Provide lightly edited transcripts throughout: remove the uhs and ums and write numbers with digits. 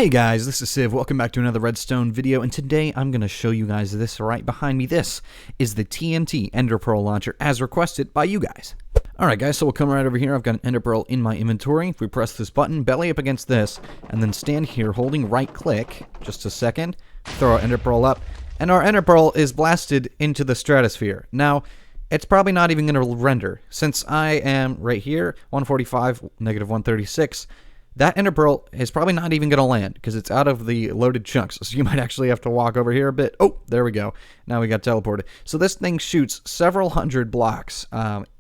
Hey guys, this is Civ. Welcome back to another redstone video, and today I'm going to show you guys this right behind me. This is the TNT Ender Pearl launcher as requested by you guys. Alright guys, so we'll come right over here. I've got an Ender Pearl in my inventory. If we press this button, belly up against this, and then stand here holding right click, just a second, throw our Ender Pearl up, and our Ender Pearl is blasted into the stratosphere. Now, it's probably not even going to render. Since I am right here, 145, negative 136, that Ender Pearl is probably not even going to land because it's out of the loaded chunks. So you might actually have to walk over here a bit. Oh, there we go. Now we got teleported. So this thing shoots several hundred blocks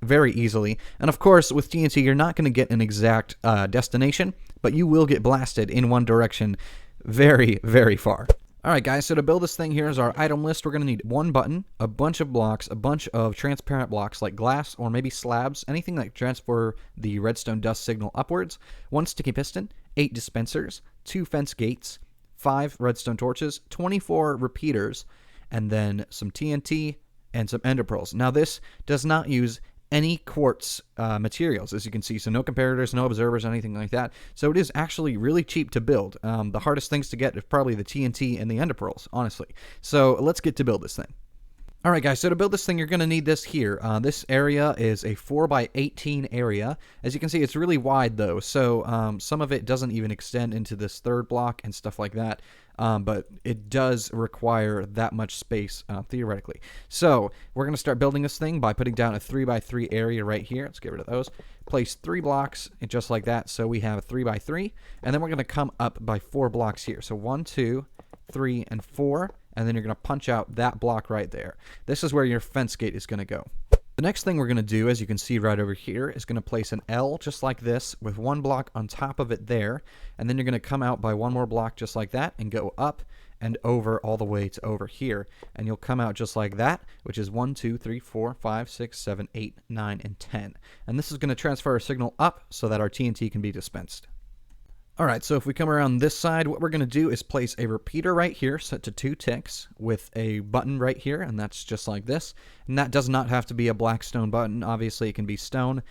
very easily. And of course, with TNT, you're not going to get an exact destination, but you will get blasted in one direction very, very far. Alright guys, so to build this thing, here's our item list. We're going to need one button, a bunch of blocks, a bunch of transparent blocks like glass or maybe slabs, anything that transfer the redstone dust signal upwards, one sticky piston, 8 dispensers, 2 fence gates, 5 redstone torches, 24 repeaters, and then some TNT and some ender pearls. Now this does not use any quartz materials, as you can see, so no comparators, no observers, anything like that. So it is actually really cheap to build. The hardest things to get is probably the TNT and the ender pearls, honestly. So let's get to build this thing. Alright guys, so to build this thing, you're going to need this here. This area is a 4x18 area. As you can see, it's really wide though, so some of it doesn't even extend into this third block and stuff like that. But it does require that much space, theoretically. So we're going to start building this thing by putting down a 3x3 area right here. Let's get rid of those. Place 3 blocks just like that, so we have a 3x3. And then we're going to come up by 4 blocks here. So 1, 2, 3, and 4. And then you're going to punch out that block right there. This is where your fence gate is going to go. The next thing we're going to do, as you can see right over here, is going to place an L just like this with 1 block on top of it there. And then you're going to come out by 1 more block just like that and go up and over all the way to over here. And you'll come out just like that, which is 1, 2, 3, 4, 5, 6, 7, 8, 9, and 10. And this is going to transfer our signal up so that our TNT can be dispensed. Alright, so if we come around this side, what we're going to do is place a repeater right here set to 2 ticks with a button right here, and that's just like this. And that does not have to be a black stone button. Obviously, it can be stone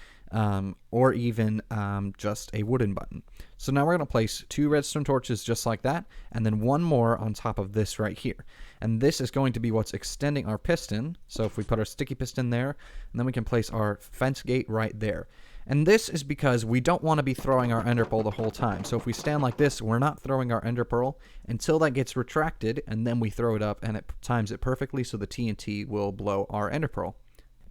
or even just a wooden button. So now we're going to place 2 redstone torches just like that, and then 1 more on top of this right here. And this is going to be what's extending our piston. So if we put our sticky piston there, and then we can place our fence gate right there. And this is because we don't want to be throwing our ender pearl the whole time. So if we stand like this, we're not throwing our ender pearl until that gets retracted, and then we throw it up and it times it perfectly so the TNT will blow our ender pearl.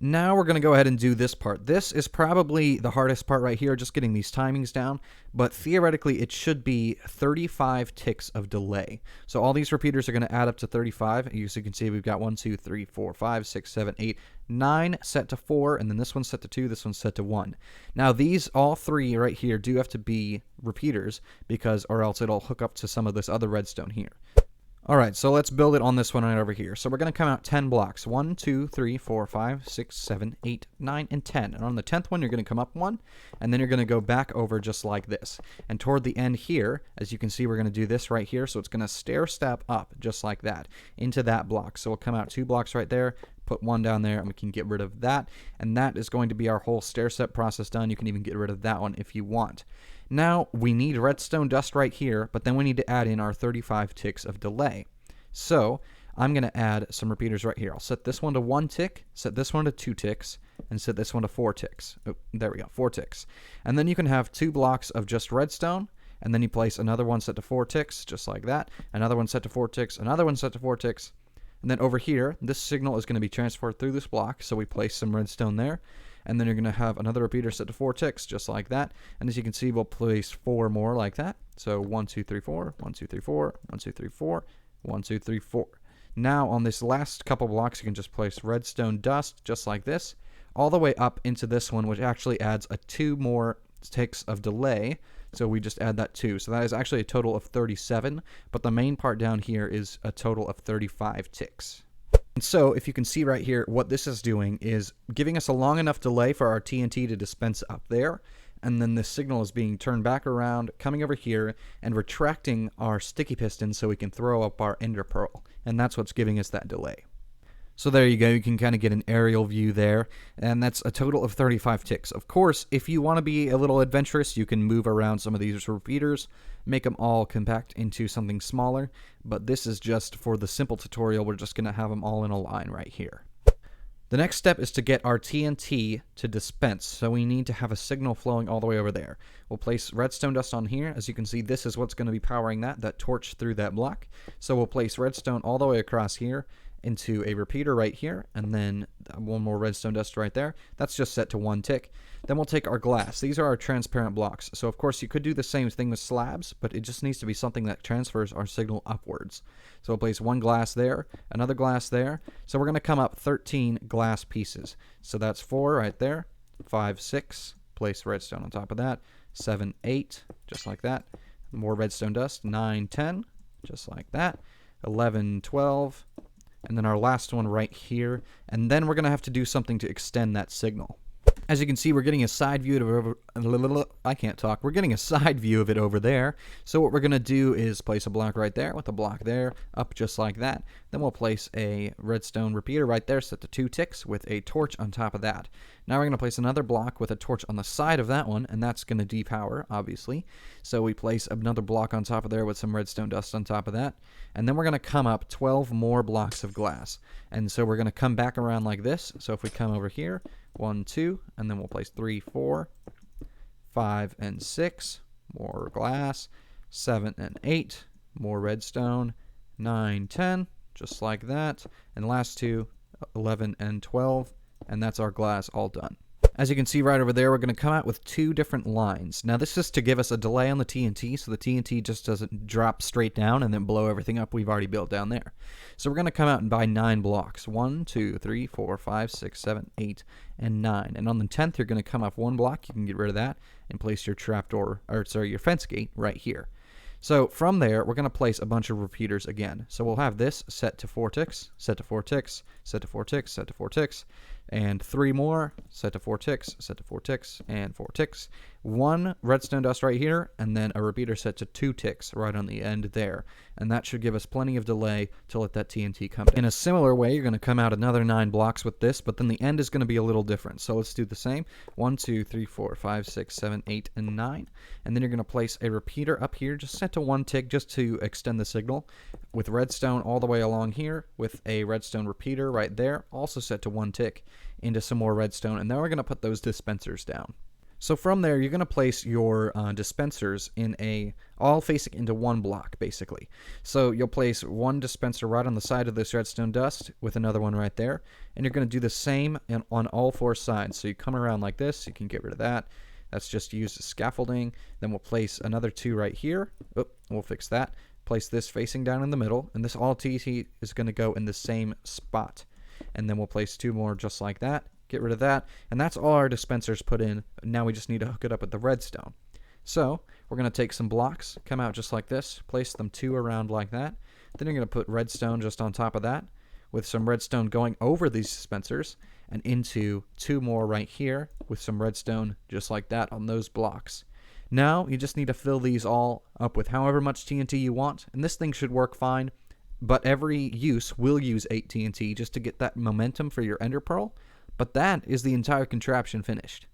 Now we're going to go ahead and do this part. This is probably the hardest part right here, just getting these timings down, but theoretically it should be 35 ticks of delay. So all these repeaters are going to add up to 35. As you can see, we've got 1, 2, 3, 4, 5, 6, 7, 8, 9 set to 4, and then this one's set to 2, this one's set to 1. Now these, all 3 right here, do have to be repeaters, because or else it'll hook up to some of this other redstone here. Alright, so let's build it on this one right over here. So we're going to come out 10 blocks. 1, 2, 3, 4, 5, 6, 7, 8, 9, and 10. And on the 10th one, you're going to come up 1, and then you're going to go back over just like this. And toward the end here, as you can see, we're going to do this right here. So it's going to stair step up just like that into that block. So we'll come out 2 blocks right there, put 1 down there, and we can get rid of that. And that is going to be our whole stair step process done. You can even get rid of that one if you want. Now, we need redstone dust right here, but then we need to add in our 35 ticks of delay. So, I'm going to add some repeaters right here. I'll set this one to 1 tick, set this one to 2 ticks, and set this one to 4 ticks. Oh, there we go, 4 ticks. And then you can have 2 blocks of just redstone, and then you place another one set to 4 ticks, just like that. Another one set to 4 ticks, another one set to 4 ticks. And then over here, this signal is going to be transferred through this block, so we place some redstone there. And then you're going to have another repeater set to 4 ticks, just like that. And as you can see, we'll place 4 more like that. So 1, 2, 3, 4, 1, 2, 3, 4, 1, 2, 3, 4, 1, 2, 3, 4. Now on this last couple blocks, you can just place redstone dust, just like this, all the way up into this one, which actually adds 2 more ticks of delay. So we just add that 2. So that is actually a total of 37, but the main part down here is a total of 35 ticks. And so, if you can see right here, what this is doing is giving us a long enough delay for our TNT to dispense up there, and then this signal is being turned back around, coming over here, and retracting our sticky piston so we can throw up our ender pearl. And that's what's giving us that delay. So there you go, you can kind of get an aerial view there, and that's a total of 35 ticks. Of course, if you want to be a little adventurous, you can move around some of these repeaters, make them all compact into something smaller, but this is just for the simple tutorial. We're just going to have them all in a line right here. The next step is to get our TNT to dispense, so we need to have a signal flowing all the way over there. We'll place redstone dust on here. As you can see, this is what's going to be powering that torch through that block. So we'll place redstone all the way across here into a repeater right here, and then one more redstone dust right there. That's just set to 1 tick. Then we'll take our glass. These are our transparent blocks. So of course you could do the same thing with slabs, but it just needs to be something that transfers our signal upwards. So we'll place 1 glass there, another glass there. So we're going to come up 13 glass pieces. So that's 4 right there, 5, 6, place redstone on top of that, 7, 8, just like that. More redstone dust, 9, 10, just like that, 11, 12, and then our last one right here, and then we're going to have to do something to extend that signal. As you can see, we're getting a side view We're getting a side view of it over there. So what we're going to do is place a block right there with a block there, up just like that. Then we'll place a redstone repeater right there, set to 2 ticks, with a torch on top of that. Now we're going to place another block with a torch on the side of that one, and that's going to depower, obviously. So we place another block on top of there with some redstone dust on top of that. And then we're going to come up 12 more blocks of glass. And so we're going to come back around like this. So if we come over here, 1, 2, and then we'll place 3, 4, 5, and 6, more glass, 7 and 8, more redstone, 9, 10, just like that, and last 2, 11 and 12, and that's our glass all done. As you can see right over there, we're going to come out with 2 different lines. Now this is to give us a delay on the TNT, so the TNT just doesn't drop straight down and then blow everything up we've already built down there. So we're going to come out and buy 9 blocks. 1, 2, 3, 4, 5, 6, 7, 8, and 9. And on the 10th, you're going to come off 1 block. You can get rid of that and place your trapdoor, your fence gate right here. So from there, we're going to place a bunch of repeaters again. So we'll have this set to 4 ticks, set to 4 ticks, set to 4 ticks, set to 4 ticks, and 3 more, set to 4 ticks, set to 4 ticks, and 4 ticks. 1 redstone dust right here, and then a repeater set to 2 ticks right on the end there. And that should give us plenty of delay to let that TNT come down. In a similar way, you're going to come out another 9 blocks with this, but then the end is going to be a little different. So let's do the same. 1, 2, 3, 4, 5, 6, 7, 8, and 9. And then you're going to place a repeater up here, just set to 1 tick just to extend the signal, with redstone all the way along here, with a redstone repeater right there, also set to 1 tick, into some more redstone. And then we're going to put those dispensers down. So from there, you're going to place your dispensers in all facing into 1 block, basically. So you'll place 1 dispenser right on the side of this redstone dust with another one right there. And you're going to do the same on all 4 sides. So you come around like this. You can get rid of that. That's just used as scaffolding. Then we'll place another 2 right here. Oh, we'll fix that. Place this facing down in the middle. And this all TNT is going to go in the same spot. And then we'll place 2 more just like that. Get rid of that, and that's all our dispensers put in. Now we just need to hook it up with the redstone. So we're going to take some blocks, come out just like this, place them 2 around like that. Then you're going to put redstone just on top of that, with some redstone going over these dispensers, and into 2 more right here, with some redstone just like that on those blocks. Now you just need to fill these all up with however much TNT you want, and this thing should work fine, but every use will use 8 TNT just to get that momentum for your ender pearl. But that is the entire contraption finished.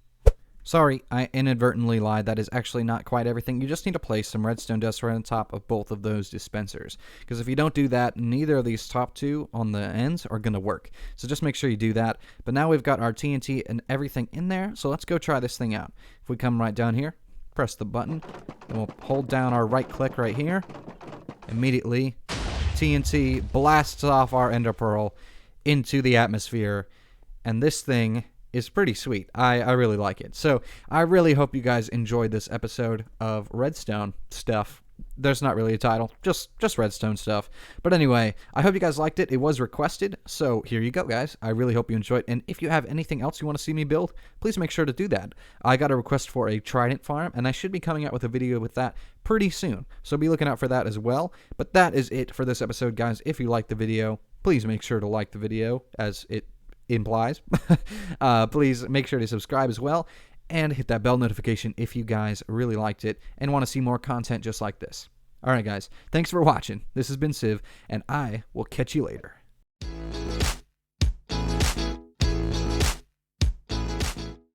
Sorry, I inadvertently lied. That is actually not quite everything. You just need to place some redstone dust right on top of both of those dispensers. Because if you don't do that, neither of these top 2 on the ends are going to work. So just make sure you do that. But now we've got our TNT and everything in there. So let's go try this thing out. If we come right down here, press the button, and we'll hold down our right click right here. Immediately, TNT blasts off our ender pearl into the atmosphere. And this thing is pretty sweet. I really like it. So I really hope you guys enjoyed this episode of redstone stuff. There's not really a title, just redstone stuff. But anyway, I hope you guys liked it. It was requested, so here you go, guys. I really hope you enjoyed. And if you have anything else you want to see me build, please make sure to do that. I got a request for a trident farm, and I should be coming out with a video with that pretty soon. So be looking out for that as well. But that is it for this episode, guys. If you liked the video, please make sure to like the video, as it implies. Please make sure to subscribe as well, and hit that bell notification if you guys really liked it and want to see more content just like this. Alright guys, thanks for watching. This has been Civ, and I will catch you later.